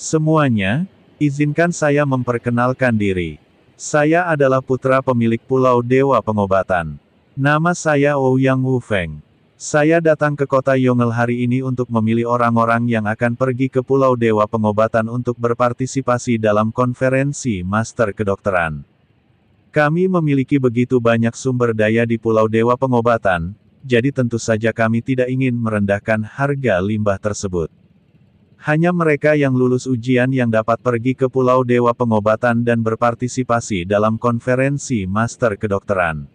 Semuanya, izinkan saya memperkenalkan diri. Saya adalah putra pemilik Pulau Dewa Pengobatan. Nama saya Ouyang Wufeng. Saya datang ke kota Yongel hari ini untuk memilih orang-orang yang akan pergi ke Pulau Dewa Pengobatan untuk berpartisipasi dalam konferensi Master Kedokteran. Kami memiliki begitu banyak sumber daya di Pulau Dewa Pengobatan, jadi tentu saja kami tidak ingin merendahkan harga limbah tersebut. Hanya mereka yang lulus ujian yang dapat pergi ke Pulau Dewa Pengobatan dan berpartisipasi dalam konferensi Master Kedokteran.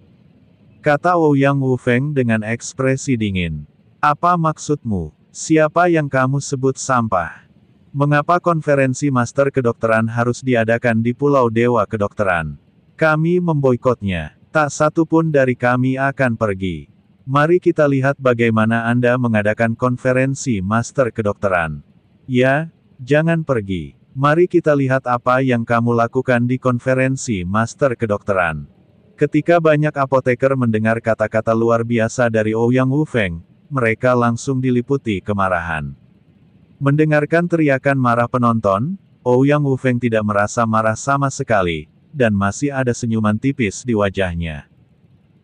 Kata Ouyang Wufeng dengan ekspresi dingin. Apa maksudmu? Siapa yang kamu sebut sampah? Mengapa konferensi Master Kedokteran harus diadakan di Pulau Dewa Kedokteran? Kami memboikotnya. Tak satu pun dari kami akan pergi. Mari kita lihat bagaimana Anda mengadakan konferensi Master Kedokteran. Ya, jangan pergi. Mari kita lihat apa yang kamu lakukan di konferensi Master Kedokteran. Ketika banyak apoteker mendengar kata-kata luar biasa dari Ouyang Wufeng, mereka langsung diliputi kemarahan. Mendengarkan teriakan marah penonton, Ouyang Wufeng tidak merasa marah sama sekali, dan masih ada senyuman tipis di wajahnya.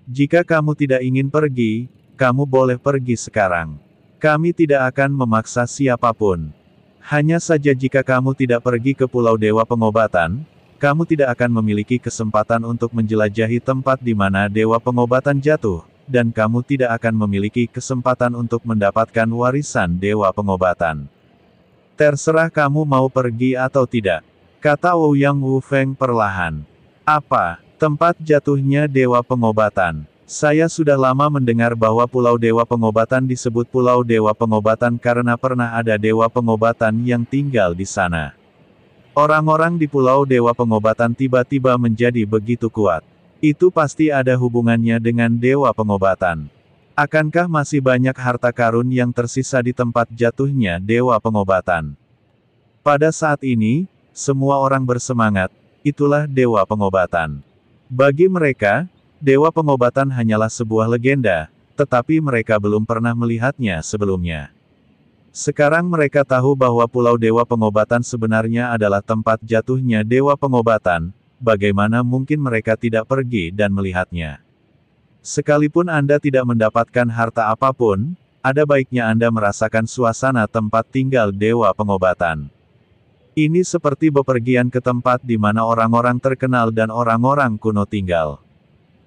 Jika kamu tidak ingin pergi, kamu boleh pergi sekarang. Kami tidak akan memaksa siapapun. Hanya saja jika kamu tidak pergi ke Pulau Dewa Pengobatan, kamu tidak akan memiliki kesempatan untuk menjelajahi tempat di mana Dewa Pengobatan jatuh, dan kamu tidak akan memiliki kesempatan untuk mendapatkan warisan Dewa Pengobatan. Terserah kamu mau pergi atau tidak, kata Ouyang Wufeng perlahan. Apa, tempat jatuhnya Dewa Pengobatan? Saya sudah lama mendengar bahwa Pulau Dewa Pengobatan disebut Pulau Dewa Pengobatan karena pernah ada Dewa Pengobatan yang tinggal di sana. Orang-orang di Pulau Dewa Pengobatan tiba-tiba menjadi begitu kuat. Itu pasti ada hubungannya dengan Dewa Pengobatan. Akankah masih banyak harta karun yang tersisa di tempat jatuhnya Dewa Pengobatan? Pada saat ini, semua orang bersemangat, itulah Dewa Pengobatan. Bagi mereka, Dewa Pengobatan hanyalah sebuah legenda, tetapi mereka belum pernah melihatnya sebelumnya. Sekarang mereka tahu bahwa Pulau Dewa Pengobatan sebenarnya adalah tempat jatuhnya Dewa Pengobatan, bagaimana mungkin mereka tidak pergi dan melihatnya. Sekalipun Anda tidak mendapatkan harta apapun, ada baiknya Anda merasakan suasana tempat tinggal Dewa Pengobatan. Ini seperti bepergian ke tempat di mana orang-orang terkenal dan orang-orang kuno tinggal.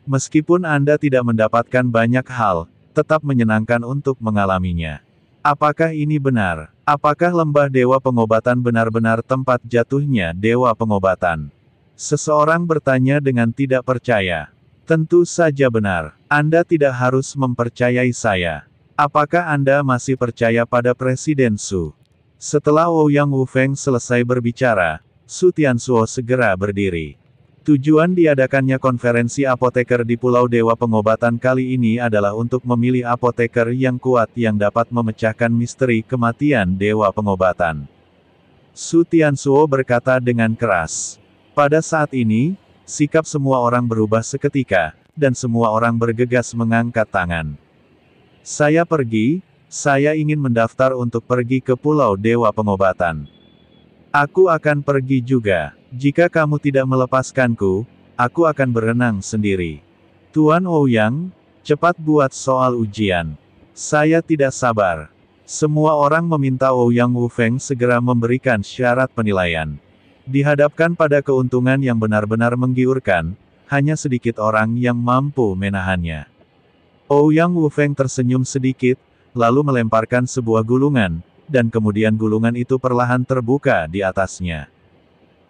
Meskipun Anda tidak mendapatkan banyak hal, tetap menyenangkan untuk mengalaminya. Apakah ini benar? Apakah lembah Dewa Pengobatan benar-benar tempat jatuhnya Dewa Pengobatan? Seseorang bertanya dengan tidak percaya. Tentu saja benar. Anda tidak harus mempercayai saya. Apakah Anda masih percaya pada Presiden Su? Setelah Ouyang Wufeng selesai berbicara, Su Tianzuo segera berdiri. Tujuan diadakannya konferensi apoteker di Pulau Dewa Pengobatan kali ini adalah untuk memilih apoteker yang kuat yang dapat memecahkan misteri kematian Dewa Pengobatan. Su Tianzuo berkata dengan keras. Pada saat ini, sikap semua orang berubah seketika, dan semua orang bergegas mengangkat tangan. Saya pergi, saya ingin mendaftar untuk pergi ke Pulau Dewa Pengobatan. Aku akan pergi juga. Jika kamu tidak melepaskanku, aku akan berenang sendiri. Tuan Ouyang, cepat buat soal ujian. Saya tidak sabar. Semua orang meminta Ouyang Wufeng segera memberikan syarat penilaian. Dihadapkan pada keuntungan yang benar-benar menggiurkan, hanya sedikit orang yang mampu menahannya. Ouyang Wufeng tersenyum sedikit, lalu melemparkan sebuah gulungan, dan kemudian gulungan itu perlahan terbuka di atasnya.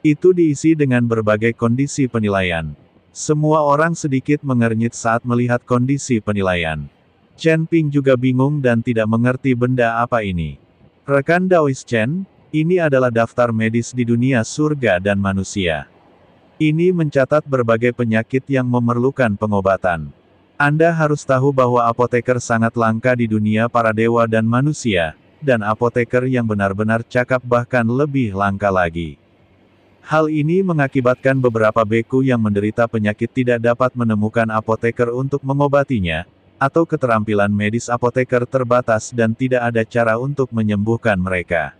Itu diisi dengan berbagai kondisi penilaian. Semua orang sedikit mengernyit saat melihat kondisi penilaian. Chen Ping juga bingung dan tidak mengerti benda apa ini. Rekan Daois Chen, ini adalah daftar medis di dunia surga dan manusia. Ini mencatat berbagai penyakit yang memerlukan pengobatan. Anda harus tahu bahwa apoteker sangat langka di dunia para dewa dan manusia, dan apoteker yang benar-benar cakap bahkan lebih langka lagi. Hal ini mengakibatkan beberapa beku yang menderita penyakit tidak dapat menemukan apoteker untuk mengobatinya, atau keterampilan medis apoteker terbatas dan tidak ada cara untuk menyembuhkan mereka.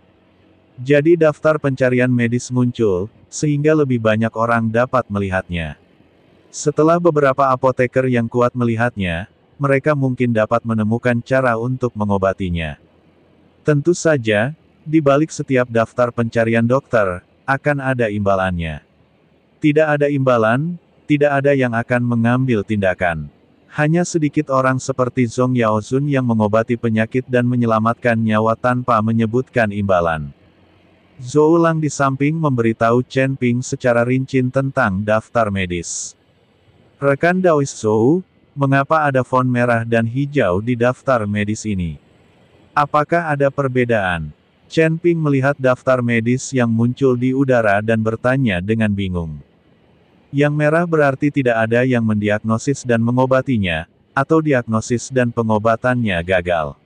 Jadi daftar pencarian medis muncul, sehingga lebih banyak orang dapat melihatnya. Setelah beberapa apoteker yang kuat melihatnya, mereka mungkin dapat menemukan cara untuk mengobatinya. Tentu saja, di balik setiap daftar pencarian dokter, akan ada imbalannya. Tidak ada imbalan, tidak ada yang akan mengambil tindakan. Hanya sedikit orang seperti Zhong Yaozun yang mengobati penyakit dan menyelamatkan nyawa tanpa menyebutkan imbalan. Zhou Lang di samping memberitahu Chen Ping secara rinci tentang daftar medis. Rekan Daois Zhou, mengapa ada font merah dan hijau di daftar medis ini? Apakah ada perbedaan? Chen Ping melihat daftar medis yang muncul di udara dan bertanya dengan bingung. Yang merah berarti tidak ada yang mendiagnosis dan mengobatinya, atau diagnosis dan pengobatannya gagal.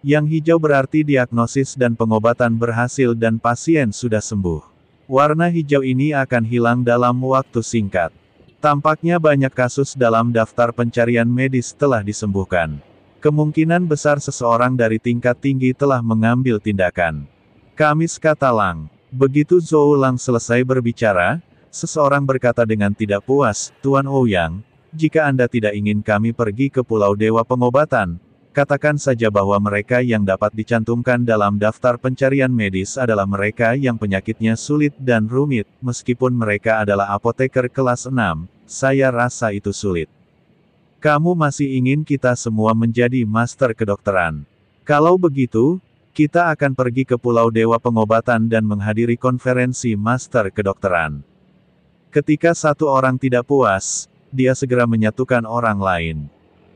Yang hijau berarti diagnosis dan pengobatan berhasil dan pasien sudah sembuh. Warna hijau ini akan hilang dalam waktu singkat. Tampaknya banyak kasus dalam daftar pencarian medis telah disembuhkan. Kemungkinan besar seseorang dari tingkat tinggi telah mengambil tindakan. Kamis, kata Lang. Begitu Zhou Lang selesai berbicara, seseorang berkata dengan tidak puas, Tuan Ouyang, jika Anda tidak ingin kami pergi ke Pulau Dewa Pengobatan, katakan saja bahwa mereka yang dapat dicantumkan dalam daftar pencarian medis adalah mereka yang penyakitnya sulit dan rumit, meskipun mereka adalah apoteker kelas 6, saya rasa itu sulit. Kamu masih ingin kita semua menjadi master kedokteran. Kalau begitu, kita akan pergi ke Pulau Dewa Pengobatan dan menghadiri konferensi master kedokteran. Ketika satu orang tidak puas, dia segera menyatukan orang lain.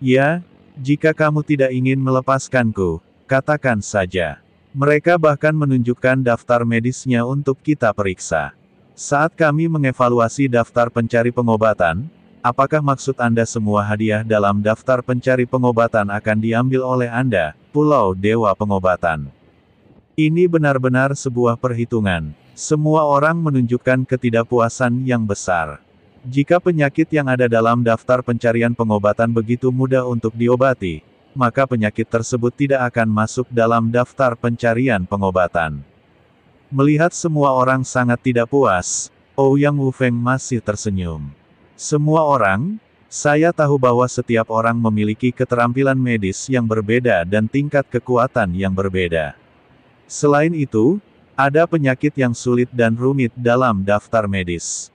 Ya, jika kamu tidak ingin melepaskanku, katakan saja. Mereka bahkan menunjukkan daftar medisnya untuk kita periksa. Saat kami mengevaluasi daftar pencari pengobatan, apakah maksud Anda semua hadiah dalam daftar pencari pengobatan akan diambil oleh Anda, Pulau Dewa Pengobatan? Ini benar-benar sebuah perhitungan. Semua orang menunjukkan ketidakpuasan yang besar. Jika penyakit yang ada dalam daftar pencarian pengobatan begitu mudah untuk diobati, maka penyakit tersebut tidak akan masuk dalam daftar pencarian pengobatan. Melihat semua orang sangat tidak puas, Ouyang Wufeng masih tersenyum. Semua orang, saya tahu bahwa setiap orang memiliki keterampilan medis yang berbeda dan tingkat kekuatan yang berbeda. Selain itu, ada penyakit yang sulit dan rumit dalam daftar medis.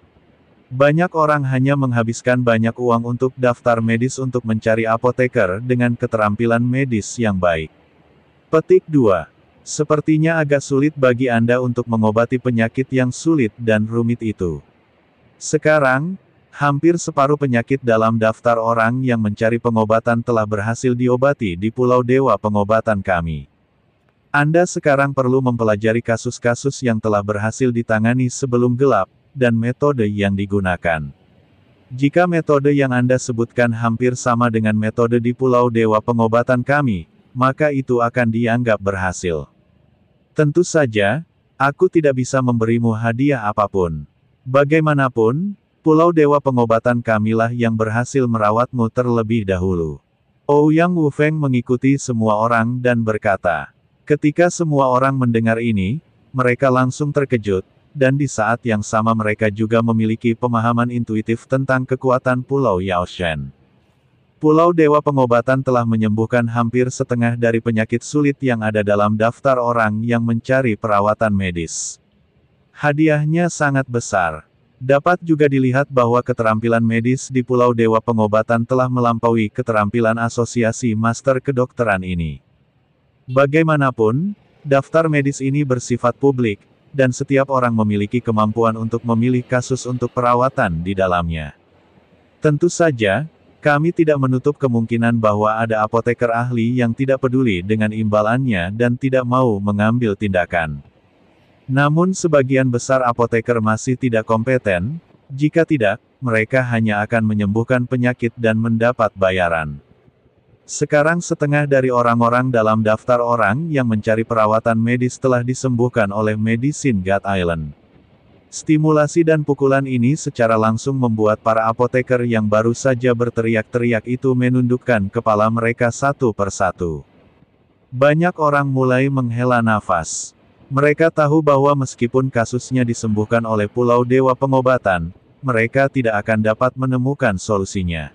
Banyak orang hanya menghabiskan banyak uang untuk daftar medis untuk mencari apoteker dengan keterampilan medis yang baik. Petik 2. Sepertinya agak sulit bagi Anda untuk mengobati penyakit yang sulit dan rumit itu. Sekarang, hampir separuh penyakit dalam daftar orang yang mencari pengobatan telah berhasil diobati di Pulau Dewa Pengobatan kami. Anda sekarang perlu mempelajari kasus-kasus yang telah berhasil ditangani sebelum gelap, dan metode yang digunakan. Jika metode yang Anda sebutkan hampir sama dengan metode di Pulau Dewa Pengobatan kami, maka itu akan dianggap berhasil. Tentu saja, aku tidak bisa memberimu hadiah apapun. Bagaimanapun, Pulau Dewa Pengobatan kamilah yang berhasil merawatmu terlebih dahulu. Ouyang Wufeng mengikuti semua orang dan berkata. Ketika semua orang mendengar ini, mereka langsung terkejut, dan di saat yang sama mereka juga memiliki pemahaman intuitif tentang kekuatan Pulau Yaoshen. Pulau Dewa Pengobatan telah menyembuhkan hampir setengah dari penyakit sulit yang ada dalam daftar orang yang mencari perawatan medis. Hadiahnya sangat besar. Dapat juga dilihat bahwa keterampilan medis di Pulau Dewa Pengobatan telah melampaui keterampilan asosiasi master kedokteran ini. Bagaimanapun, daftar medis ini bersifat publik, dan setiap orang memiliki kemampuan untuk memilih kasus untuk perawatan di dalamnya. Tentu saja, kami tidak menutup kemungkinan bahwa ada apoteker ahli yang tidak peduli dengan imbalannya dan tidak mau mengambil tindakan. Namun sebagian besar apoteker masih tidak kompeten, jika tidak, mereka hanya akan menyembuhkan penyakit dan mendapat bayaran. Sekarang setengah dari orang-orang dalam daftar orang yang mencari perawatan medis telah disembuhkan oleh Medicine God Island. Stimulasi dan pukulan ini secara langsung membuat para apoteker yang baru saja berteriak-teriak itu menundukkan kepala mereka satu persatu. Banyak orang mulai menghela nafas. Mereka tahu bahwa meskipun kasusnya disembuhkan oleh Pulau Dewa Pengobatan, mereka tidak akan dapat menemukan solusinya.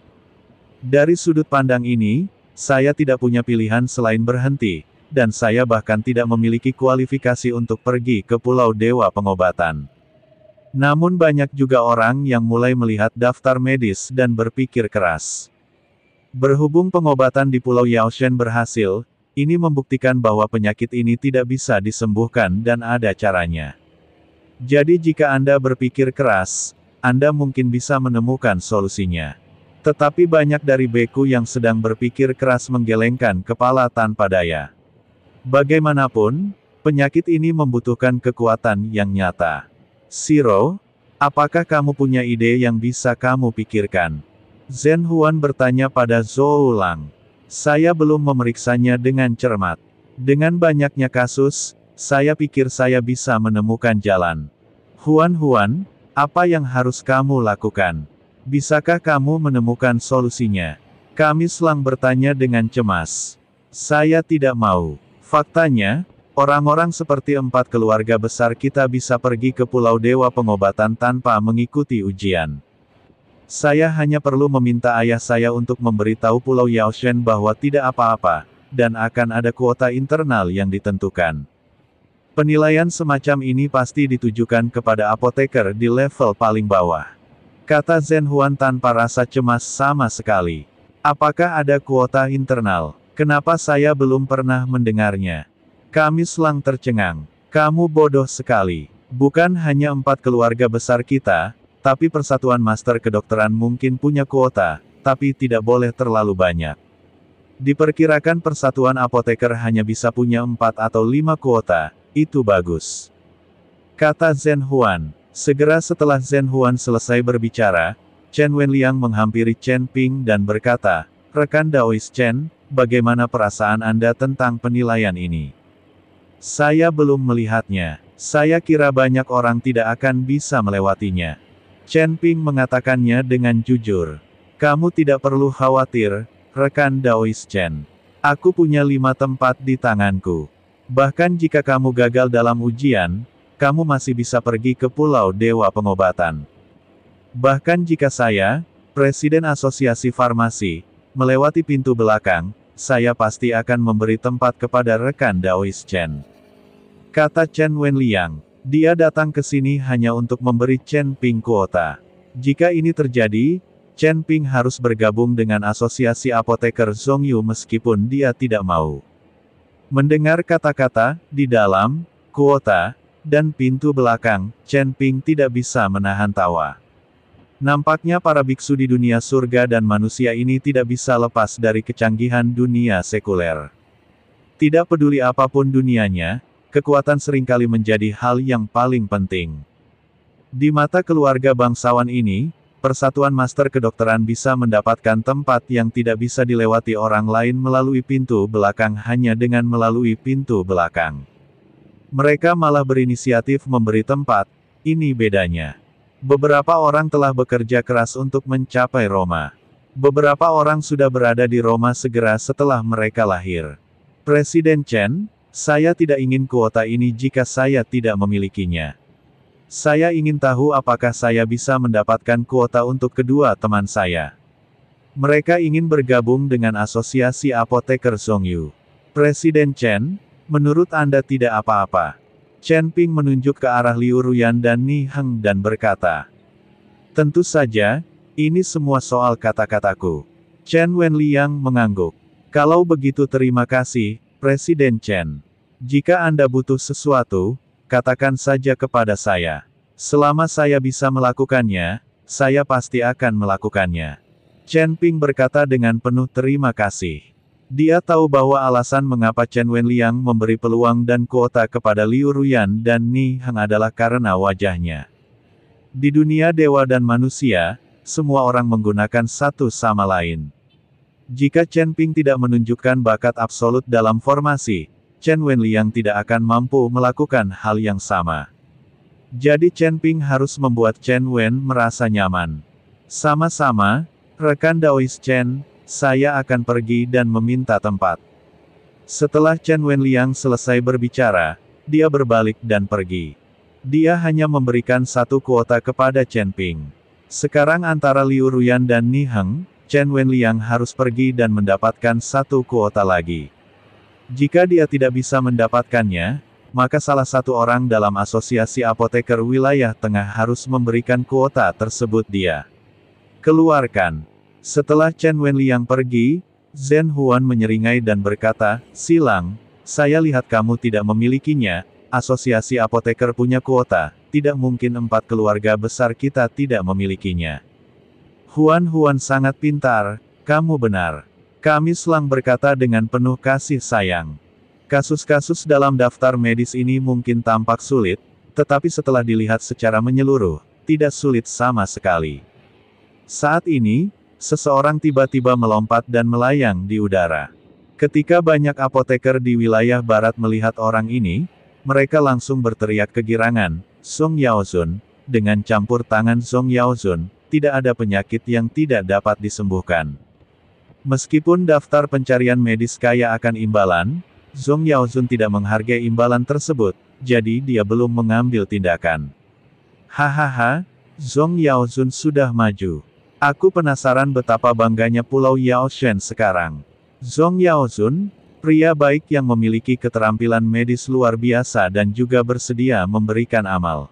Dari sudut pandang ini, saya tidak punya pilihan selain berhenti, dan saya bahkan tidak memiliki kualifikasi untuk pergi ke Pulau Dewa Pengobatan. Namun banyak juga orang yang mulai melihat daftar medis dan berpikir keras. Berhubung pengobatan di Pulau Yaoshen berhasil, ini membuktikan bahwa penyakit ini tidak bisa disembuhkan dan ada caranya. Jadi jika Anda berpikir keras, Anda mungkin bisa menemukan solusinya. Tetapi banyak dari beku yang sedang berpikir keras menggelengkan kepala tanpa daya. Bagaimanapun, penyakit ini membutuhkan kekuatan yang nyata. Shiro, apakah kamu punya ide yang bisa kamu pikirkan? Zhen Huan bertanya pada Zhou Lang. Saya belum memeriksanya dengan cermat. Dengan banyaknya kasus, saya pikir saya bisa menemukan jalan. Huan, apa yang harus kamu lakukan? Bisakah kamu menemukan solusinya? Kami Lang bertanya dengan cemas. Saya tidak mau. Faktanya, orang-orang seperti 4 keluarga besar kita bisa pergi ke Pulau Dewa Pengobatan tanpa mengikuti ujian. Saya hanya perlu meminta ayah saya untuk memberitahu Pulau Yaoshen bahwa tidak apa-apa, dan akan ada kuota internal yang ditentukan. Penilaian semacam ini pasti ditujukan kepada apoteker di level paling bawah. Kata Zhen Huan tanpa rasa cemas sama sekali. Apakah ada kuota internal? Kenapa saya belum pernah mendengarnya? Kami Lang tercengang. Kamu bodoh sekali. Bukan hanya 4 keluarga besar kita, tapi Persatuan Master Kedokteran mungkin punya kuota, tapi tidak boleh terlalu banyak. Diperkirakan Persatuan Apoteker hanya bisa punya 4 atau 5 kuota, itu bagus. Kata Zhen Huan. Segera setelah Zhen Huan selesai berbicara, Chen Wenliang menghampiri Chen Ping dan berkata, "Rekan Daois Chen, bagaimana perasaan Anda tentang penilaian ini?" Saya belum melihatnya. Saya kira banyak orang tidak akan bisa melewatinya. Chen Ping mengatakannya dengan jujur. Kamu tidak perlu khawatir, rekan Daois Chen. Aku punya 5 tempat di tanganku. Bahkan jika kamu gagal dalam ujian, kamu masih bisa pergi ke Pulau Dewa Pengobatan. Bahkan jika saya, Presiden Asosiasi Farmasi, melewati pintu belakang, saya pasti akan memberi tempat kepada rekan Daois Chen. Kata Chen Wenliang. Dia datang ke sini hanya untuk memberi Chen Ping kuota. Jika ini terjadi, Chen Ping harus bergabung dengan Asosiasi Apoteker Zhongyu meskipun dia tidak mau. Mendengar kata-kata, di dalam, kuota, dan pintu belakang, Chen Ping tidak bisa menahan tawa. Nampaknya para biksu di dunia surga dan manusia ini tidak bisa lepas dari kecanggihan dunia sekuler. Tidak peduli apapun dunianya, kekuatan seringkali menjadi hal yang paling penting. Di mata keluarga bangsawan ini, Persatuan Master Kedokteran bisa mendapatkan tempat yang tidak bisa dilewati orang lain melalui pintu belakang hanya dengan melalui pintu belakang. Mereka malah berinisiatif memberi tempat, ini bedanya. Beberapa orang telah bekerja keras untuk mencapai Roma. Beberapa orang sudah berada di Roma segera setelah mereka lahir. Presiden Chen, saya tidak ingin kuota ini jika saya tidak memilikinya. Saya ingin tahu apakah saya bisa mendapatkan kuota untuk kedua teman saya. Mereka ingin bergabung dengan Asosiasi Apoteker Zhongyu. Presiden Chen, menurut Anda tidak apa-apa. Chen Ping menunjuk ke arah Liu Ruyan dan Ni Heng dan berkata. Tentu saja, ini semua soal kata-kataku. Chen Wenliang mengangguk. Kalau begitu terima kasih, Presiden Chen. Jika Anda butuh sesuatu, katakan saja kepada saya. Selama saya bisa melakukannya, saya pasti akan melakukannya. Chen Ping berkata dengan penuh terima kasih. Dia tahu bahwa alasan mengapa Chen Wenliang memberi peluang dan kuota kepada Liu Ruyan dan Ni Heng adalah karena wajahnya. Di dunia dewa dan manusia, semua orang menggunakan satu sama lain. Jika Chen Ping tidak menunjukkan bakat absolut dalam formasi, Chen Wenliang tidak akan mampu melakukan hal yang sama. Jadi Chen Ping harus membuat Chen Wen merasa nyaman. Sama-sama, rekan Daois Chen, saya akan pergi dan meminta tempat. Setelah Chen Wenliang selesai berbicara, dia berbalik dan pergi. Dia hanya memberikan satu kuota kepada Chen Ping. Sekarang antara Liu Ruyan dan Ni Heng, Chen Wenliang harus pergi dan mendapatkan satu kuota lagi. Jika dia tidak bisa mendapatkannya, maka salah satu orang dalam asosiasi apoteker wilayah tengah harus memberikan kuota tersebut dia. Keluarkan. Setelah Chen Wenliang pergi, Zhen Huan menyeringai dan berkata, "Silang, saya lihat kamu tidak memilikinya, asosiasi apoteker punya kuota, tidak mungkin 4 keluarga besar kita tidak memilikinya." Huan sangat pintar, kamu benar. Kami Silang berkata dengan penuh kasih sayang. Kasus-kasus dalam daftar medis ini mungkin tampak sulit, tetapi setelah dilihat secara menyeluruh, tidak sulit sama sekali. Saat ini, seseorang tiba-tiba melompat dan melayang di udara. Ketika banyak apoteker di wilayah barat melihat orang ini, mereka langsung berteriak kegirangan, "Song Yaozun," dengan campur tangan Song Yaozun, tidak ada penyakit yang tidak dapat disembuhkan. Meskipun daftar pencarian medis kaya akan imbalan, Song Yaozun tidak menghargai imbalan tersebut, jadi dia belum mengambil tindakan. Hahaha, Song Yaozun sudah maju. Aku penasaran betapa bangganya Pulau Yaoshen sekarang. Song Yaozun, pria baik yang memiliki keterampilan medis luar biasa dan juga bersedia memberikan amal.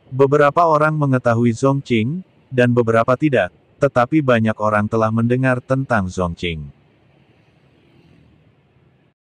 Beberapa orang mengetahui Zhongqing, dan beberapa tidak, tetapi banyak orang telah mendengar tentang Zhongqing.